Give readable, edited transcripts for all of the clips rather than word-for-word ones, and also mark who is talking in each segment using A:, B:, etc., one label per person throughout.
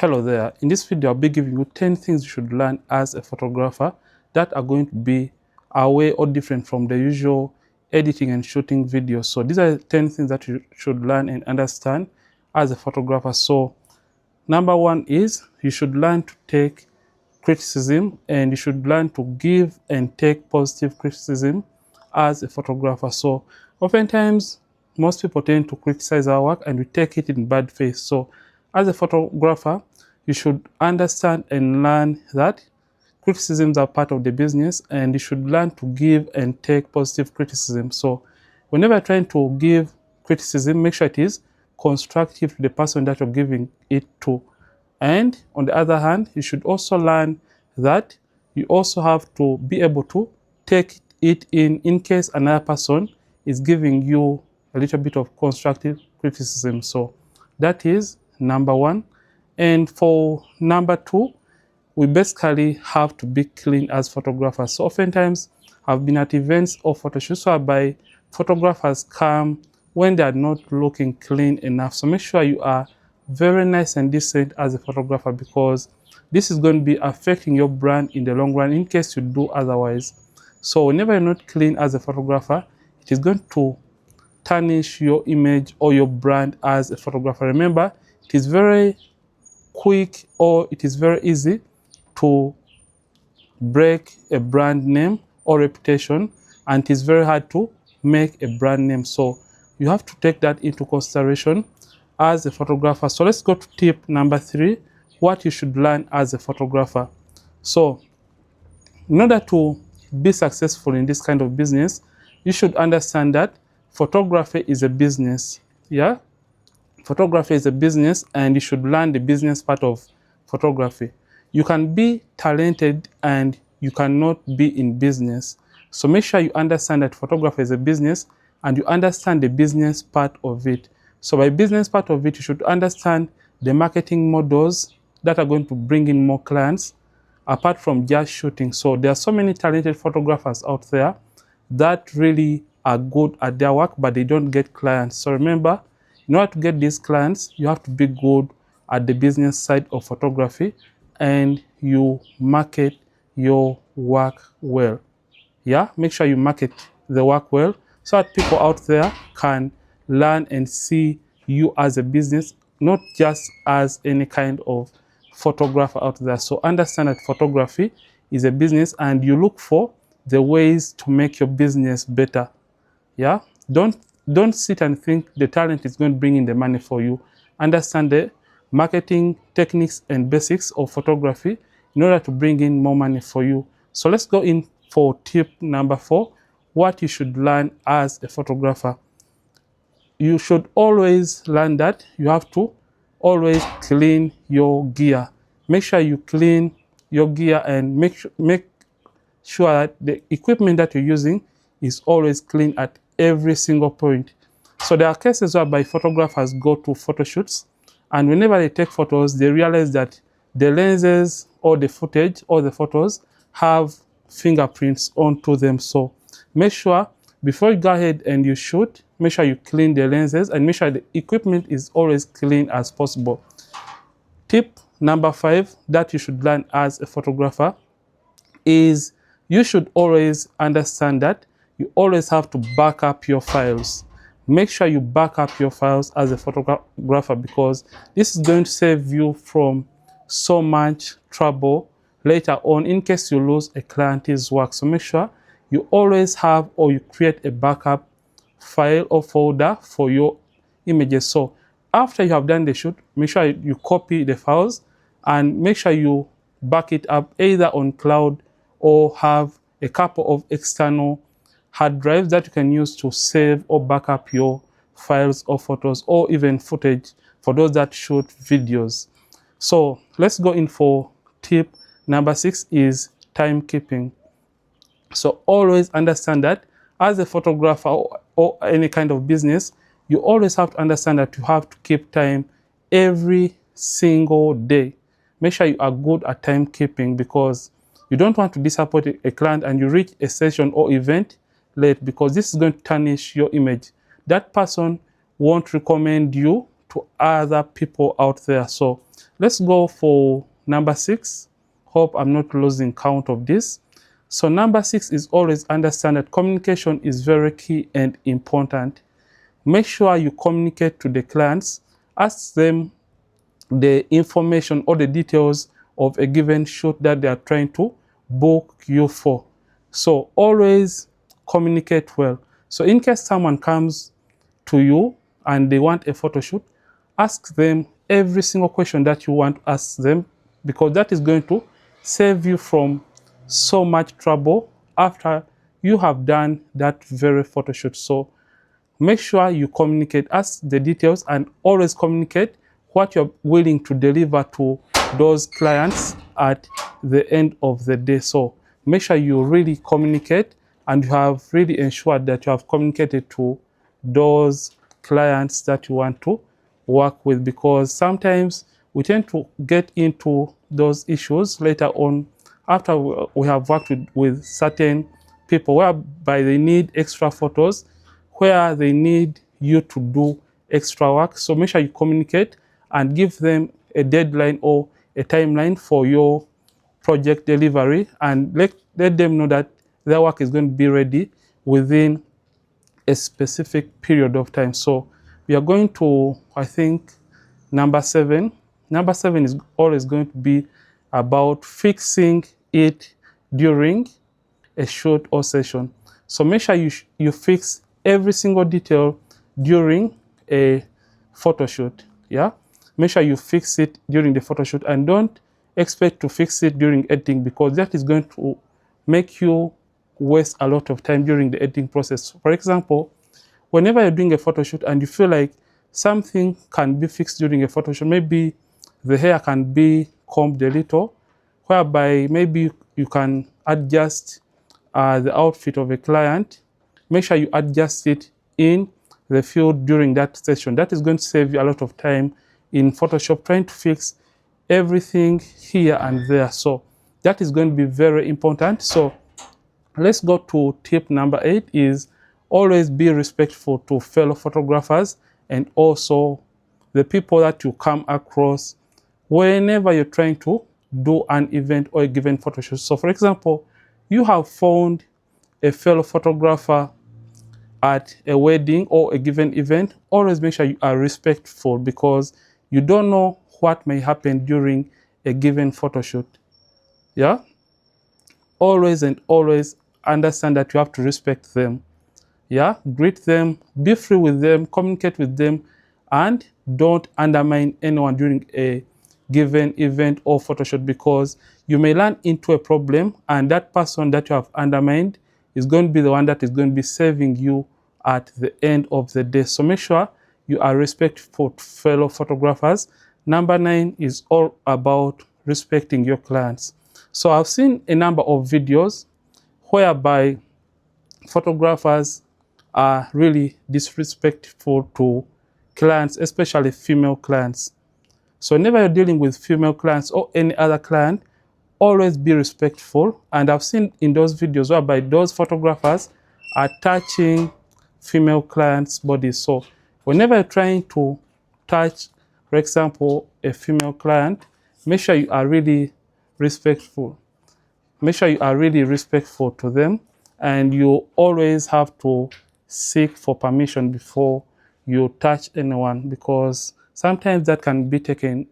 A: Hello there. In this video, I'll be giving you 10 things you should learn as a photographer that are going to be away or different from the usual editing and shooting videos. So these are 10 things that you should learn and understand as a photographer. So number one is you should learn to take criticism, and you should learn to give and take positive criticism as a photographer. So oftentimes most people tend to criticize our work and we take it in bad faith. So as a photographer, you should understand and learn that criticisms are part of the business, and you should learn to give and take positive criticism. So whenever you're trying to give criticism, make sure it is constructive to the person that you're giving it to. And on the other hand, you should also learn that you also have to be able to take it in case another person is giving you a little bit of constructive criticism. So that is number one. And for number two, we basically have to be clean as photographers. So oftentimes I've been at events or photo shoots whereby photographers come when they are not looking clean enough. So make sure you are very nice and decent as a photographer, because this is going to be affecting your brand in the long run in case you do otherwise. So whenever you're not clean as a photographer, it is going to tarnish your image or your brand as a photographer. Remember, it is very quick, or it is very easy to break a brand name or reputation, and it is very hard to make a brand name. So you have to take that into consideration as a photographer. So let's go to tip number three, what you should learn as a photographer. So in order to be successful in this kind of business, you should understand that photography is a business. Yeah, photography is a business, and you should learn the business part of photography. You can be talented and you cannot be in business. So make sure you understand that photography is a business and you understand the business part of it. So by business part of it, you should understand the marketing models that are going to bring in more clients apart from just shooting. So there are so many talented photographers out there that really are good at their work, but they don't get clients. So remember, in order to get these clients, you have to be good at the business side of photography, and you market your work well. Yeah, make sure you market the work well so that people out there can learn and see you as a business, not just as any kind of photographer out there. So understand that photography is a business, and you look for the ways to make your business better. Yeah, don't sit and think the talent is going to bring in the money for you. Understand the marketing techniques and basics of photography in order to bring in more money for you. So let's go in for tip number four, what you should learn as a photographer. You should always learn that you have to always clean your gear. Make sure you clean your gear and make sure that the equipment that you're using is always clean at every single point. So there are cases whereby photographers go to photo shoots, and whenever they take photos, they realize that the lenses or the footage or the photos have fingerprints onto them. So make sure before you go ahead and you shoot, make sure you clean the lenses and make sure the equipment is always clean as possible. Tip number five that you should learn as a photographer is you should always understand that you always have to back up your files. Make sure you back up your files as a photographer, because this is going to save you from so much trouble later on in case you lose a client's work. So make sure you always have, or you create a backup file or folder for your images. So after you have done the shoot, make sure you copy the files and make sure you back it up either on cloud or have a couple of external hard drives that you can use to save or back up your files or photos or even footage for those that shoot videos. So let's go in for tip number six, is timekeeping. So always understand that as a photographer or any kind of business, you always have to understand that you have to keep time every single day. Make sure you are good at timekeeping, because you don't want to disappoint a client and you reach a session or event late, because this is going to tarnish your image. That person won't recommend you to other people out there. So let's go for number 6. Hope I'm not losing count of this. So number 6 is always understand that communication is very key and important. Make sure you communicate to the clients, ask them the information or the details of a given shoot that they are trying to book you for. So always communicate well. So in case someone comes to you and they want a photo shoot, ask them every single question that you want to ask them, because that is going to save you from so much trouble after you have done that very photo shoot. So make sure you communicate, ask the details, and always communicate what you're willing to deliver to those clients at the end of the day. So make sure you really communicate and you have really ensured that you have communicated to those clients that you want to work with, because sometimes we tend to get into those issues later on after we have worked with certain people whereby they need extra photos, where they need you to do extra work. So make sure you communicate and give them a deadline or a timeline for your project delivery, and let them know that their work is going to be ready within a specific period of time. So we are going to, I think, number 7. Number 7 is always going to be about fixing it during a shoot or session. So make sure you fix every single detail during a photo shoot. Yeah, make sure you fix it during the photo shoot, and don't expect to fix it during editing, because that is going to make you waste a lot of time during the editing process. For example, whenever you're doing a photo shoot and you feel like something can be fixed during a photo shoot, maybe the hair can be combed a little, whereby maybe you can adjust the outfit of a client. Make sure you adjust it in the field during that session. That is going to save you a lot of time in Photoshop trying to fix everything here and there. So that is going to be very important. So let's go to tip number 8, is always be respectful to fellow photographers and also the people that you come across whenever you're trying to do an event or a given photo shoot. So for example, you have found a fellow photographer at a wedding or a given event, always make sure you are respectful, because you don't know what may happen during a given photo shoot. Yeah, always and always understand that you have to respect them. Yeah, greet them, be free with them, communicate with them, and don't undermine anyone during a given event or photo shoot, because you may run into a problem and that person that you have undermined is going to be the one that is going to be saving you at the end of the day. So make sure you are respectful to fellow photographers. Number 9 is all about respecting your clients. So I've seen a number of videos whereby photographers are really disrespectful to clients, especially female clients. So whenever you're dealing with female clients or any other client, always be respectful. And I've seen in those videos whereby those photographers are touching female clients' bodies. So whenever you're trying to touch, for example, a female client, make sure you are really respectful. Make sure you are really respectful to them, and you always have to seek for permission before you touch anyone, because sometimes that can be taken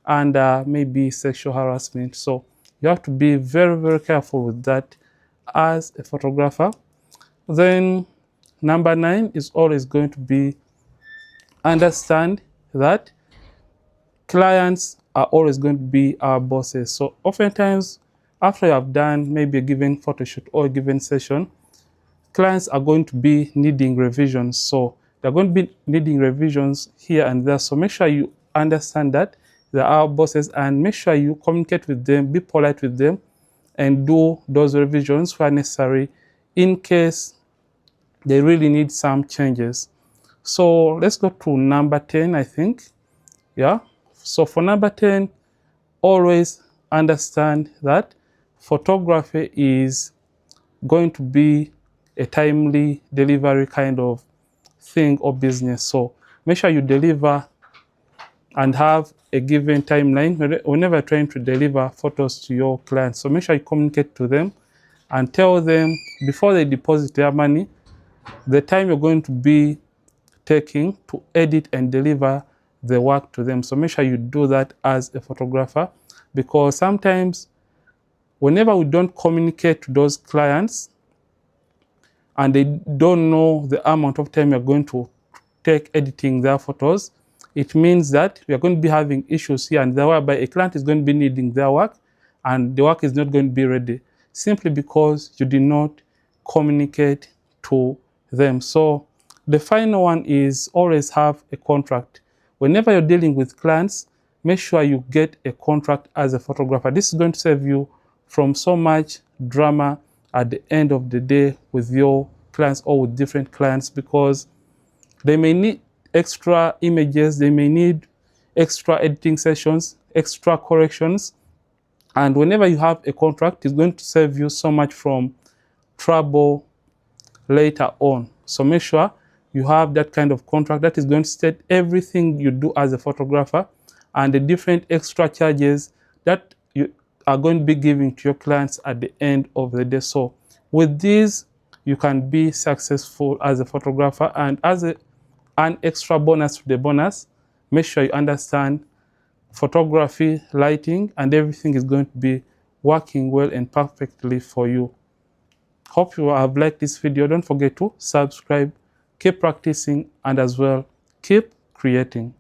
A: under maybe sexual harassment. So you have to be very, very careful with that as a photographer. Then number 9 is always going to be understand that clients are always going to be our bosses. So oftentimes, after you have done maybe a given photo shoot or a given session, clients are going to be needing revisions. So they're going to be needing revisions here and there. So make sure you understand that they are our bosses, and make sure you communicate with them, be polite with them, and do those revisions where necessary in case they really need some changes. So let's go to number 10, I think. Yeah. So for number 10, always understand that photography is going to be a timely delivery kind of thing or business. So make sure you deliver and have a given timeline whenever you're trying to deliver photos to your clients. So make sure you communicate to them and tell them before they deposit their money the time you're going to be taking to edit and deliver the work to them. So make sure you do that as a photographer, because sometimes whenever we don't communicate to those clients and they don't know the amount of time you're going to take editing their photos, it means that we are going to be having issues here and there, whereby a client is going to be needing their work and the work is not going to be ready simply because you did not communicate to them. So the final one is always have a contract. Whenever you're dealing with clients, make sure you get a contract as a photographer. This is going to save you from so much drama at the end of the day with your clients or with different clients, because they may need extra images, they may need extra editing sessions, extra corrections. And whenever you have a contract, it's going to save you so much from trouble later on. So make sure you have that kind of contract that is going to state everything you do as a photographer and the different extra charges that you are going to be giving to your clients at the end of the day. So with this, you can be successful as a photographer. And as an extra bonus to the bonus, make sure you understand photography, lighting, and everything is going to be working well and perfectly for you. Hope you have liked this video. Don't forget to subscribe, keep practicing, and as well keep creating.